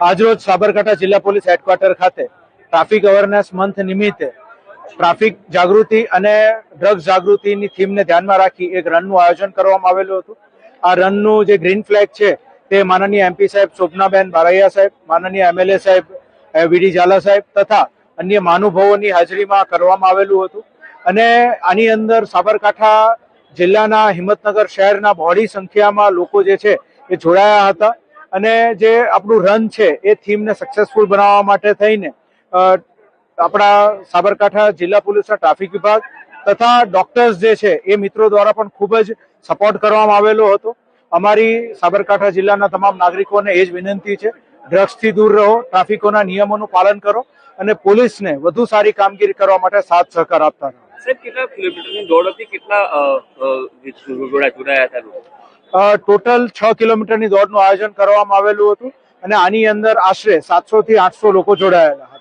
આજરોજ સાબરકાંઠા જિલ્લા police headquarter ખાતે ટ્રાફિક અવેરનેસ મંથ નિમિત્તે ટ્રાફિક જાગૃતિ અને ડ્રગ્સ જાગૃતિની થીમને ધ્યાનમાં રાખી એક રનનું આયોજન કરવામાં આવેલું હતું. આ રનનું જે ગ્રીન ફ્લેગ છે તે માનનીય એમપી સાહેબ શોભનાબેન બારૈયા સાહેબ, માનનીય એમએલએ સાહેબ વીડી ઝાલા સાહેબ તથા અન્ય મહાનુભાવોની હાજરીમાં કરવામાં આવેલું હતું. અને આની અંદર સાબરકાંઠા જિલ્લાના હિંમતનગર શહેરના બહોળી સંખ્યામાં લોકો જે છે એ જોડાયા હતા. અને જે આપણું રન છે એ થીમને સક્સેસફુલ બનાવવા માટે થઈને આપણા સાબરકાંઠા જિલ્લા પોલીસના ટ્રાફિક વિભાગ તથા ડોક્ટર્સ જે છે એ મિત્રો દ્વારા પણ ખૂબ જ સપોર્ટ કરવામાં આવેલો હતો. અમારી સાબરકાંઠા જિલ્લાના તમામ નાગરિકોને એ જ વિનંતી છે, ડ્રગ્સથી દૂર રહો, ટ્રાફિકોના નિયમોનું પાલન કરો અને પોલીસને વધુ સારી કામગીરી કરવા માટે સાથ સહકાર આપતા રહો. સાહેબ, કેટલા કિલોમીટરની દોડ હતી, કેટલા જોડાયા હતા? ટોટલ 6 કિલોમીટરની દોડનું આયોજન કરવામાં આવેલું હતું અને આની અંદર આશરે 700 થી 800 લોકો જોડાયેલા.